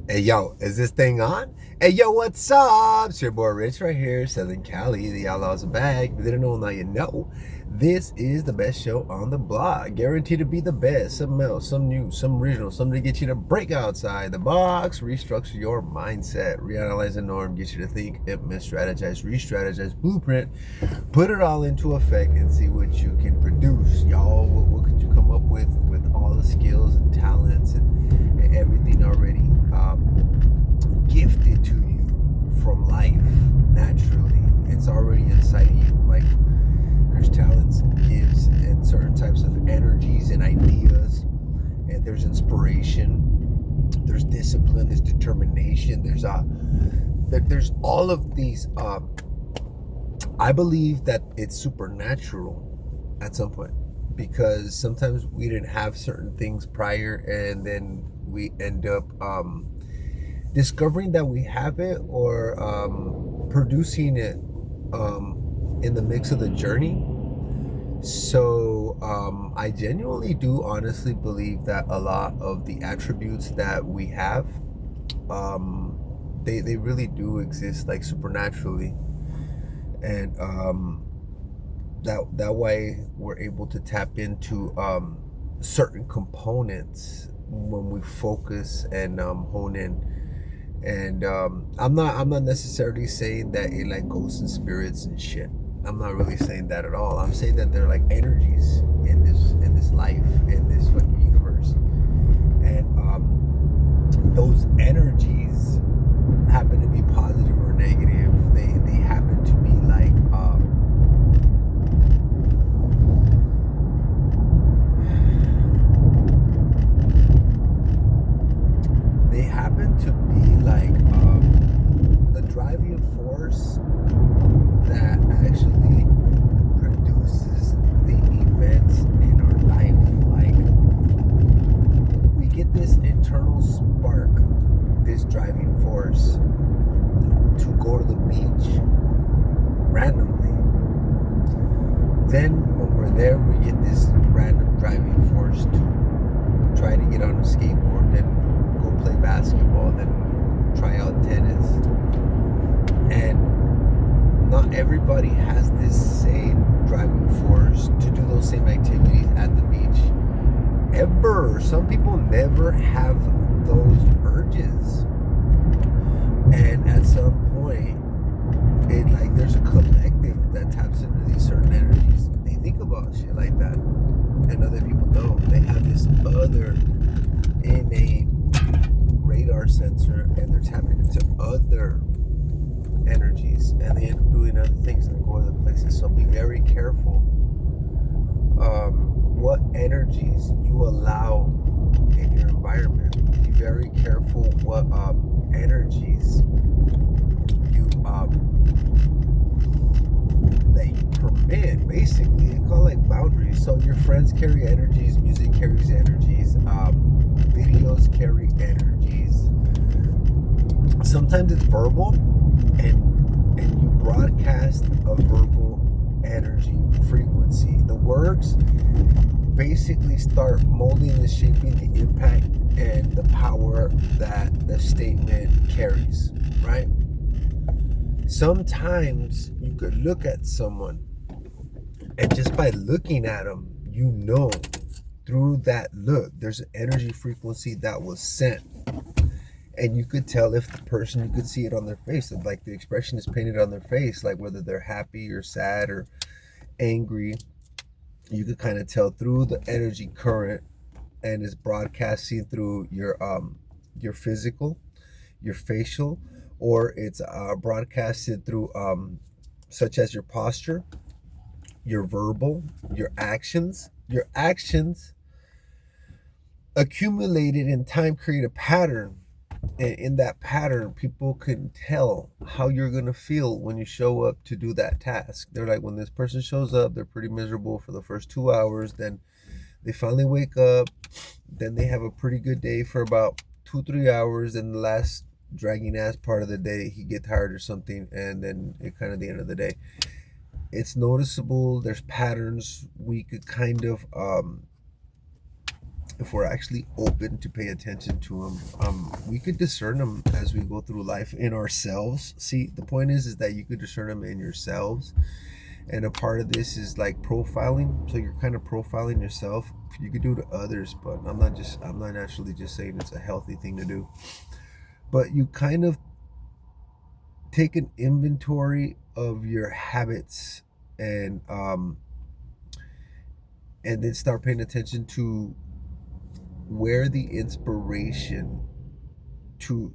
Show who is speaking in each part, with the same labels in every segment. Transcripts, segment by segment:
Speaker 1: Hey yo, is this thing on? Hey yo, what's up? It's your boy Rich right here, Southern Cali. The Outlaws are back. If you didn't know, now you know. This is the best show on the block. Guaranteed to be the best. Something else, some new, some original, something to get you to break outside the box, restructure your mindset, reanalyze the norm, get you to think, implement, strategize, re-strategize, blueprint, put it all into effect and see what you can produce. Y'all, what could you come up with all the skills and talents and everything already gifted to you from life naturally? It's already inside of you. Like, there's talents and gifts and certain types of energies and ideas, and there's inspiration, there's discipline, there's determination, there's all of these. I believe that it's supernatural at some point, because sometimes we didn't have certain things prior, and then we end up discovering that we have it, or producing it in the mix of the journey. So I genuinely do honestly believe that a lot of the attributes that we have, they really do exist like supernaturally, and that way we're able to tap into certain components when we focus and hone in. And I'm not necessarily saying that it like ghosts and spirits and shit. I'm not really saying that at all. I'm saying that they're like energies in this life, in this fucking universe, and those energies happen to be positive or negative. They happen to be like they happen to be like the driving force that actually produces the events in our life. Like, we get this internal spark, this driving force to go to the beach randomly. Then when we're there, we get this random driving force to try to get on a skateboard, then go play basketball, then try out tennis. And not everybody has this same driving force to do those same activities at the beach. Ever. Some people never have those urges. And at some point, it like there's a collective that taps into these certain energies. They think about shit like that. And other people don't. They have this other innate radar sensor, and they're tapping into other energies, and they end up doing other things and go other places. So be very careful what energies you allow in your environment. Be very careful what energies you that you permit. Basically, they call it like boundaries. So your friends carry energies, music carries energies, videos carry energies. Sometimes it's verbal, and you broadcast a verbal energy frequency. The words basically start molding and shaping the impact and the power that the statement carries, right? Sometimes you could look at someone, and just by looking at them, you know, through that look, there's an energy frequency that was sent. And you could tell if the person, you could see it on their face, like the expression is painted on their face, like whether they're happy or sad or angry. You could kind of tell through the energy current, and it's broadcasting through your physical, your facial, or it's broadcasted through such as your posture, your verbal, your actions. Your actions accumulated in time create a pattern. And in that pattern, people can tell how you're going to feel when you show up to do that task. They're like, when this person shows up, they're pretty miserable for the first 2 hours. Then they finally wake up. Then they have a pretty good day for about 2-3 hours. And the last dragging ass part of the day, he get tired or something. And then it kind of the end of the day. It's noticeable. There's patterns. We could kind of if we're actually open to pay attention to them, we could discern them as we go through life in ourselves. See, the point is that you could discern them in yourselves, and a part of this is like profiling. So you're kind of profiling yourself. You could do it to others, but I'm not actually just saying it's a healthy thing to do. But you kind of take an inventory of your habits, and and then start paying attention to where the inspiration to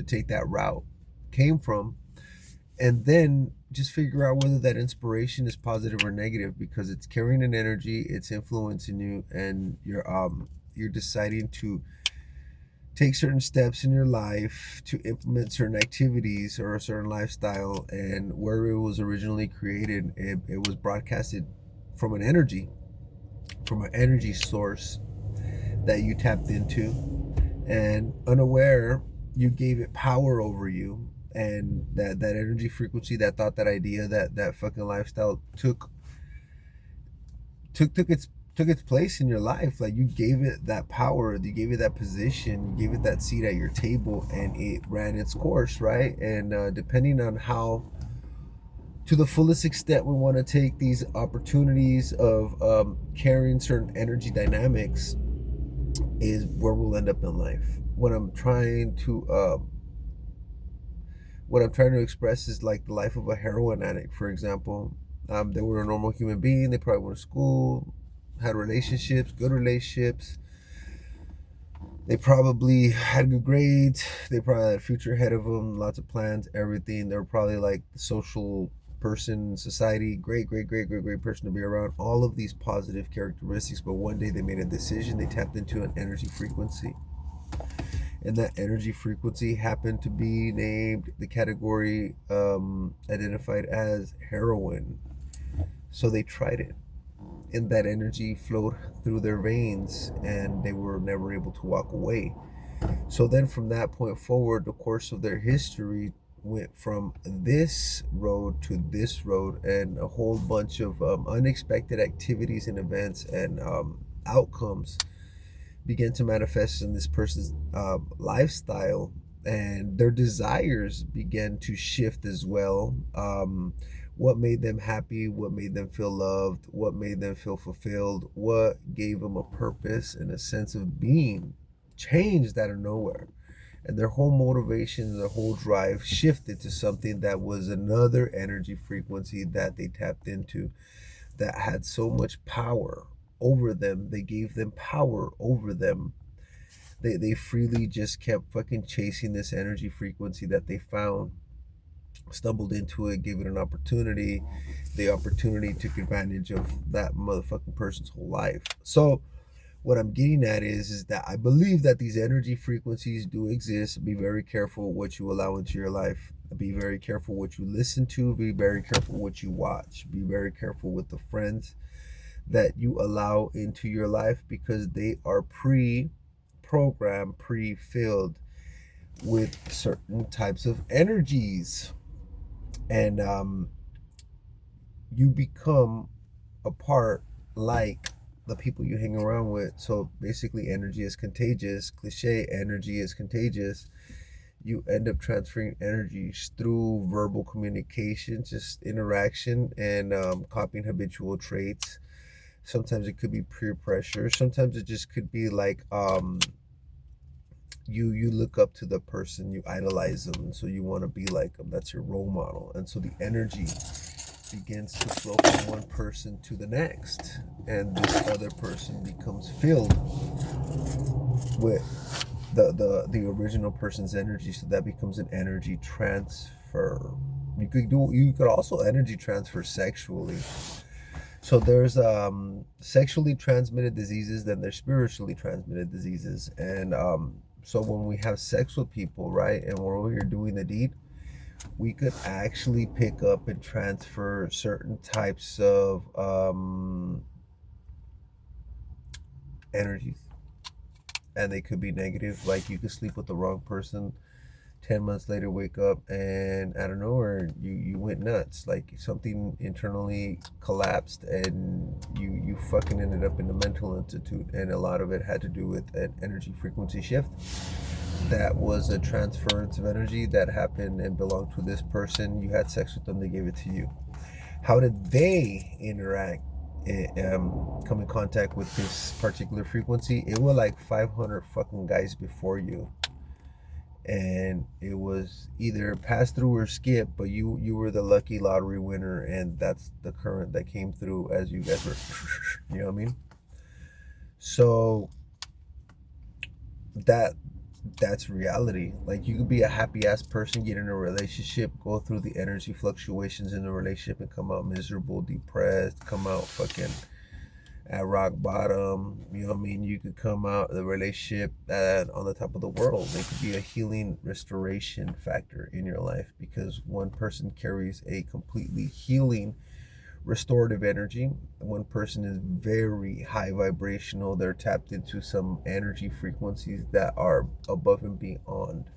Speaker 1: take that route came from, and then just figure out whether that inspiration is positive or negative, because it's carrying an energy, it's influencing you, and you're deciding to take certain steps in your life to implement certain activities or a certain lifestyle. And where it was originally created, it was broadcasted from from an energy source that you tapped into, and unaware, you gave it power over you. And that energy frequency, that thought, that idea, that fucking lifestyle took its place in your life. Like, you gave it that power, you gave it that position, you gave it that seat at your table, and it ran its course, right? And depending on how, to the fullest extent, we want to take these opportunities of carrying certain energy dynamics, is where we'll end up in life. What I'm trying to express is like the life of a heroin addict, for example. They were a normal human being. They probably went to school, had relationships, good relationships. They probably had good grades. They probably had a future ahead of them, lots of plans, everything. They were probably like the social person, society, great person to be around. All of these positive characteristics. But one day they made a decision. They tapped into an energy frequency, and that energy frequency happened to be named the category identified as heroin. So they tried it, and that energy flowed through their veins, and they were never able to walk away. So then from that point forward, the course of their history went from this road to this road, and a whole bunch of unexpected activities and events and outcomes began to manifest in this person's lifestyle, and their desires began to shift as well. What made them happy, what made them feel loved, what made them feel fulfilled, what gave them a purpose and a sense of being changed out of nowhere. And their whole motivation, their whole drive shifted to something that was another energy frequency that they tapped into, that had so much power over them. They gave them power over them. They freely just kept fucking chasing this energy frequency that they found, stumbled into it, gave it an opportunity. The opportunity took advantage of that motherfucking person's whole life. So what I'm getting at is that I believe that these energy frequencies do exist. Be very careful what you allow into your life. Be very careful what you listen to. Be very careful what you watch. Be very careful with the friends that you allow into your life, because they are pre-programmed, pre-filled with certain types of energies. And you become a part like the people you hang around with. So basically, energy is contagious. Cliche, energy is contagious. You end up transferring energies through verbal communication, just interaction, and copying habitual traits. Sometimes it could be peer pressure. Sometimes it just could be like you look up to the person, you idolize them, so you want to be like them. That's your role model, and so the energy begins to flow from one person to the next, and this other person becomes filled with the original person's energy. So that becomes an energy transfer. You could also energy transfer sexually. So there's sexually transmitted diseases, then there's spiritually transmitted diseases. And so when we have sex with people, right, and we're over here doing the deed, we could actually pick up and transfer certain types of energies, and they could be negative. Like, you could sleep with the wrong person, 10 months later wake up and I don't know, or you went nuts, like something internally collapsed and you fucking ended up in the mental institute, and a lot of it had to do with an energy frequency shift. That was a transference of energy that happened and belonged to this person. You had sex with them, they gave it to you. How did they interact, come in contact with this particular frequency? It was like 500 fucking guys before you, and it was either pass through or skip, but you were the lucky lottery winner, and that's the current that came through as you guys were you know what I mean? So that that's reality. Like, you could be a happy ass person, get in a relationship, go through the energy fluctuations in the relationship, and come out miserable, depressed, come out fucking at rock bottom. You know what I mean? You could come out of the relationship on the top of the world. It could be a healing restoration factor in your life, because one person carries a completely healing restorative energy. One person is very high vibrational. They're tapped into some energy frequencies that are above and beyond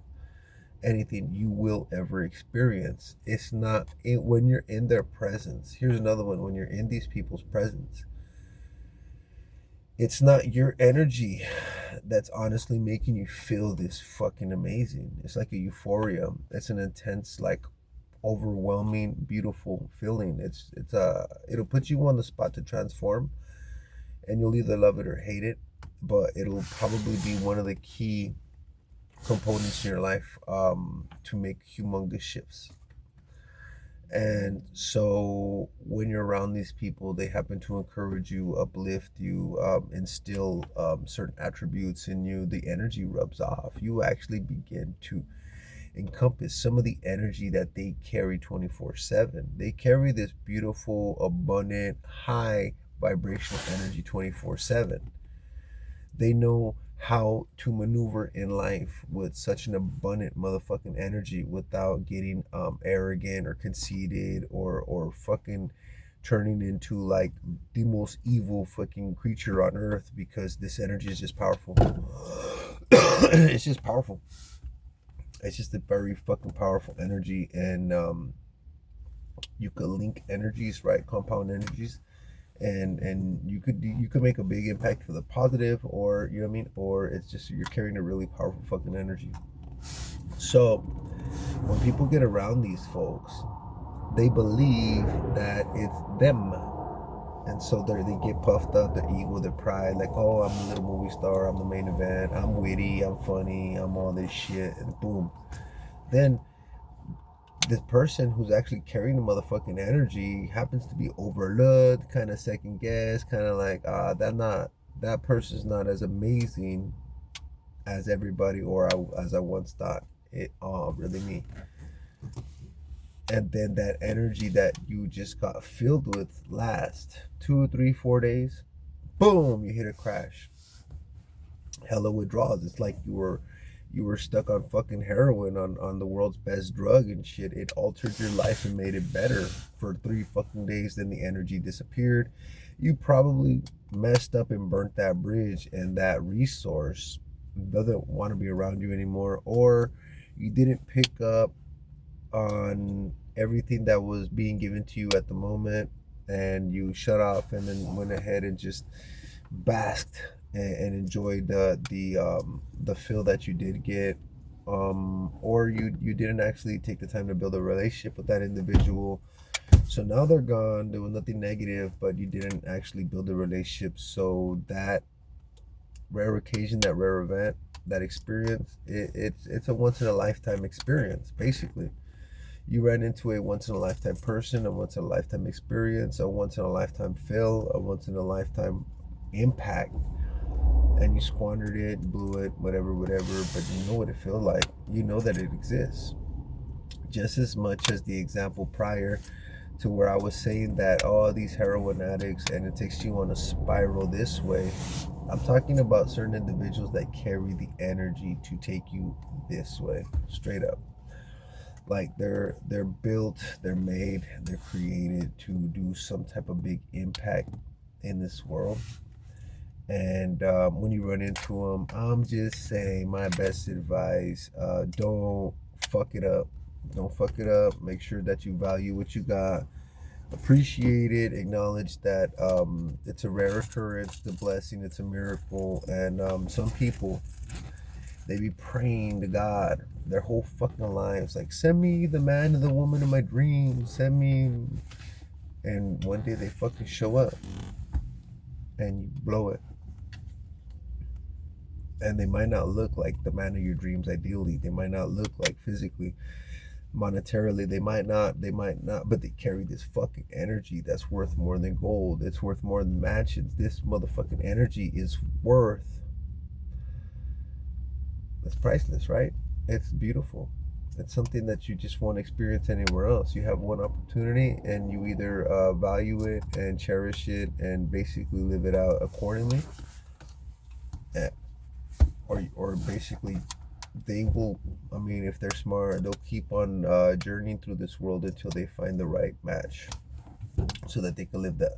Speaker 1: anything you will ever experience. It's not when you're in their presence. Here's another one. When you're in these people's presence, it's not your energy that's honestly making you feel this fucking amazing. It's like a euphoria. It's an intense, like, overwhelming, beautiful feeling. It'll put you on the spot to transform, and you'll either love it or hate it. But it'll probably be one of the key components in your life, to make humongous shifts. And so when you're around these people, they happen to encourage you, uplift you, instill certain attributes in you. The energy rubs off. You actually begin to encompass some of the energy that they carry 24/7. They carry this beautiful, abundant, high vibrational energy 24/7. They know how to maneuver in life with such an abundant motherfucking energy without getting arrogant or conceited, or fucking turning into like the most evil fucking creature on earth, because this energy is just powerful. It's just powerful. It's just a very fucking powerful energy, and you could link energies, right? Compound energies, and you could make a big impact for the positive, or you know what I mean, or it's just you're carrying a really powerful fucking energy. So when people get around these folks, they believe that it's them, and so they get puffed up, their ego, their pride, like, oh, I'm the little movie star, I'm the main event, I'm witty, I'm funny, I'm all this shit, and boom. Then this person who's actually carrying the motherfucking energy happens to be overlooked, kind of second guessed, kind of like, that person's not as amazing as everybody, or as I once thought it really me. And then that energy that you just got filled with last 2, 3, 4 days, boom, you hit a crash. Hella withdrawals. It's like you were stuck on fucking heroin, on the world's best drug and shit. It altered your life and made it better for 3 fucking days. Then the energy disappeared. You probably messed up and burnt that bridge, and that resource doesn't want to be around you anymore, or you didn't pick up on everything that was being given to you at the moment, and you shut off and then went ahead and just basked and enjoyed the feel that you did get, or you didn't actually take the time to build a relationship with that individual. So now they're gone. There was nothing negative, but you didn't actually build a relationship. So that rare occasion, that rare event, that experience, it's a once in a lifetime experience. Basically, you ran into a once in a lifetime person, a once in a lifetime experience, a once in a lifetime fill, a once in a lifetime impact, and you squandered it, blew it, whatever, but you know what it feels like. You know that it exists. Just as much as the example prior to where I was saying that, oh, these heroin addicts, and it takes you on a spiral this way. I'm talking about certain individuals that carry the energy to take you this way, straight up. Like they're built, they're made, they're created to do some type of big impact in this world. And when you run into them, I'm just saying, my best advice, don't fuck it up. Don't fuck it up. Make sure that you value what you got, appreciate it, acknowledge that it's a rare occurrence, it's a blessing, it's a miracle. And some people, they be praying to God their whole fucking lives, like, send me the man or the woman of my dreams, send me. And one day they fucking show up and you blow it. And they might not look like the man of your dreams ideally, they might not look like physically, monetarily, they might not, but they carry this fucking energy that's worth more than gold. It's worth more than mansions. This motherfucking energy is worth, it's priceless, right? It's beautiful. It's something that you just won't experience anywhere else. You have one opportunity and you either value it and cherish it and basically live it out accordingly, or basically they will, I mean, if they're smart, they'll keep on journeying through this world until they find the right match so that they can live the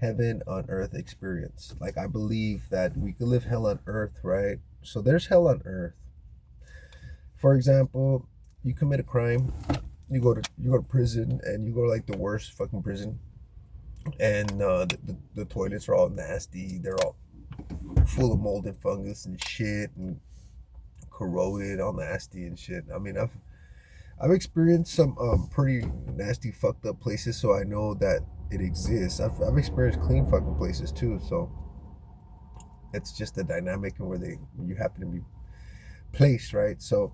Speaker 1: heaven on earth experience. Like, I believe that we could live hell on earth, right? So there's hell on earth. For example, you commit a crime, you go to prison, and you go to like the worst fucking prison, and the toilets are all nasty, they're all full of mold and fungus and shit and corroded, all nasty and shit. I mean, I've experienced some pretty nasty fucked up places, so I know that it exists. I've experienced clean fucking places too, so it's just the dynamic and where you happen to be placed, right? So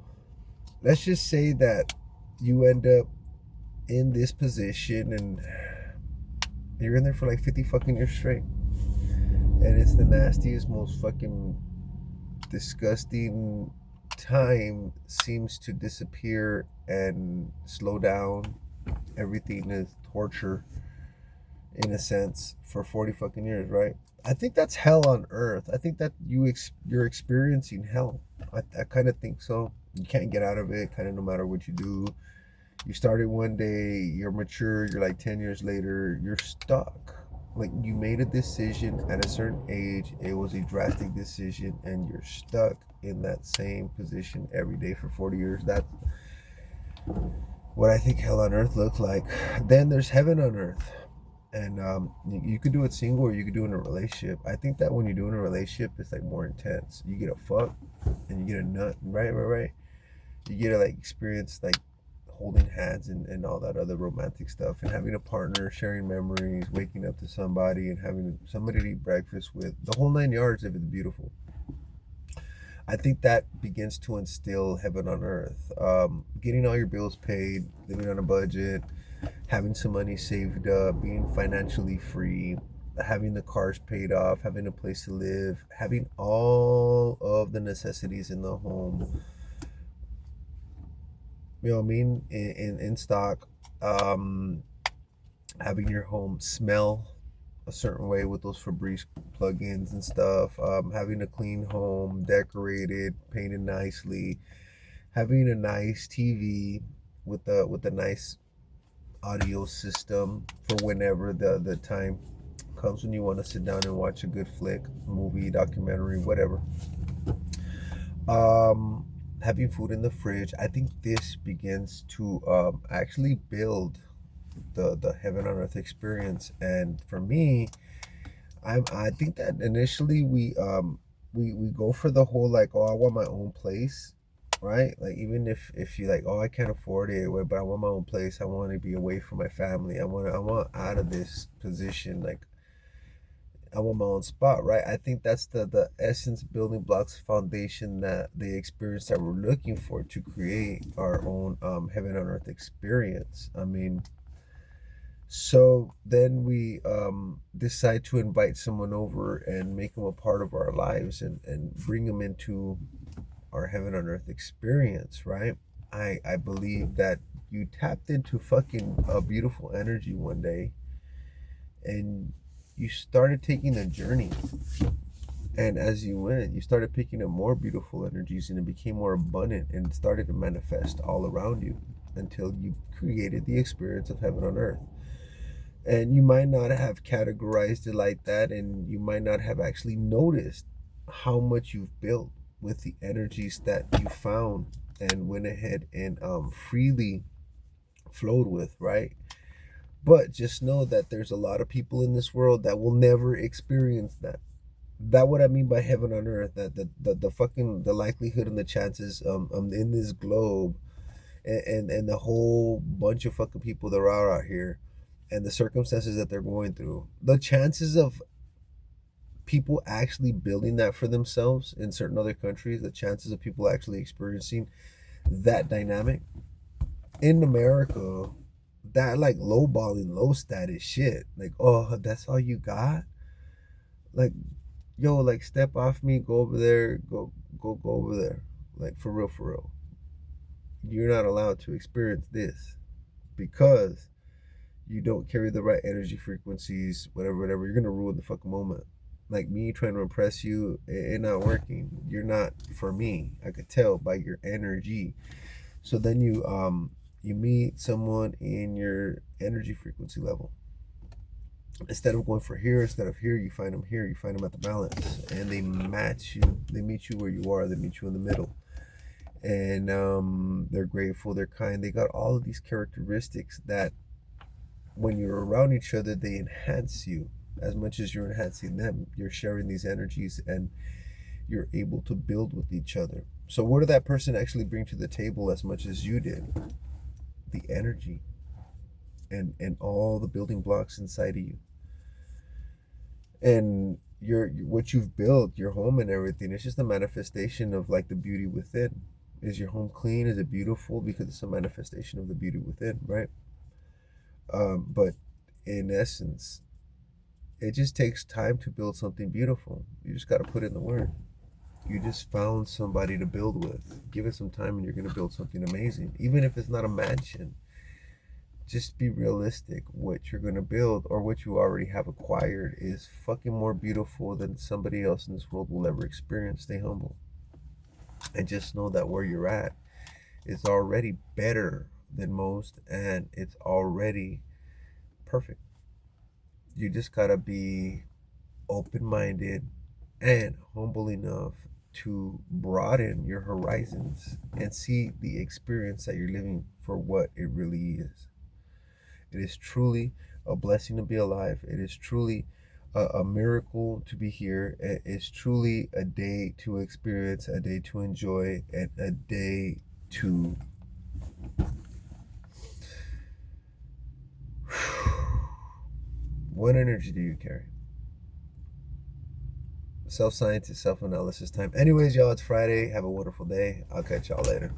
Speaker 1: let's just say that you end up in this position and you're in there for like 50 fucking years straight, and it's the nastiest, most fucking disgusting. Time seems to disappear and slow down. Everything is torture in a sense for 40 fucking years, right? I think that's hell on earth. I think that you're experiencing hell. I kind of think so. You can't get out of it, kind of, no matter what you do. You started one day, you're mature, you're like 10 years later, you're stuck. Like, you made a decision at a certain age, it was a drastic decision, and you're stuck in that same position every day for 40 years. That's what I think hell on earth looks like. Then there's heaven on earth. And you could do it single or you could do it in a relationship. I think that when you do it in a relationship, it's like more intense. You get a fuck and you get a nut, right. You get to like experience like holding hands and all that other romantic stuff, and having a partner, sharing memories, waking up to somebody and having somebody to eat breakfast with, the whole 9 yards if it's beautiful. I think that begins to instill heaven on earth. Getting all your bills paid, living on a budget, having some money saved up, being financially free, having the cars paid off, having a place to live, having all of the necessities in the home, you know what I mean, in stock. Having your home smell a certain way with those Febreze plugins and stuff. Having a clean home, decorated, painted nicely. Having a nice TV with a nice audio system for whenever the time comes when you want to sit down and watch a good flick, movie, documentary, whatever. Having food in the fridge. I think this begins to actually build the heaven on earth experience. And for me, I think that initially we go for the whole like, oh, I want my own place, right? Like, even if you like, oh, I can't afford it, but I want my own place, I want to be away from my family, I want out of this position, like I want my own spot, right? I think that's the essence, building blocks, foundation, that the experience that we're looking for to create our own heaven on earth experience. I mean, so then we decide to invite someone over and make them a part of our lives and bring them into our heaven on earth experience, right? I believe that you tapped into fucking a beautiful energy one day and you started taking the journey. And as you went, you started picking up more beautiful energies and it became more abundant and started to manifest all around you until you created the experience of heaven on earth. And you might not have categorized it like that, and you might not have actually noticed how much you've built with the energies that you found and went ahead and freely flowed with, right? But just know that there's a lot of people in this world that will never experience that. That what I mean by heaven on earth. That the fucking the likelihood and the chances in this globe, and the whole bunch of fucking people that are out here, and the circumstances that they're going through, the chances of people actually building that for themselves in certain other countries, the chances of people actually experiencing that dynamic in America, that like lowballing, low status shit. Like, oh, that's all you got? Like, yo, like step off me, go over there, go over there. Like for real, for real. You're not allowed to experience this because you don't carry the right energy frequencies, whatever, whatever. You're gonna ruin the fucking moment. Like me trying to impress you, it not working. You're not for me. I could tell by your energy. So then you meet someone in your energy frequency level. Instead of going for here, instead of here, you find them here. You find them at the balance, and they match you. They meet you where you are. They meet you in the middle, and they're grateful. They're kind. They got all of these characteristics that, when you're around each other, they enhance you as much as you're enhancing them. You're sharing these energies, and you're able to build with each other. So, what did that person actually bring to the table as much as you did? The energy and all the building blocks inside of you, and your what you've built, your home and everything. It's just a manifestation of like the beauty within. Is your home clean? Is it beautiful? Because it's a manifestation of the beauty within, right? But in essence, it just takes time to build something beautiful. You just got to put in the work. You just found somebody to build with. Give it some time and you're going to build something amazing. Even if it's not a mansion, just be realistic. What you're going to build or what you already have acquired is fucking more beautiful than somebody else in this world will ever experience. Stay humble. And just know that where you're at is already better than most, and it's already perfect. You just got to be open minded and humble enough to broaden your horizons and see the experience that you're living for what it really is. It is truly a blessing to be alive. It is truly a miracle to be here. It is truly a day to experience, a day to enjoy, and a day to. What energy do you carry? Self-science is self-analysis time. Anyways, y'all, it's Friday. Have a wonderful day. I'll catch y'all later.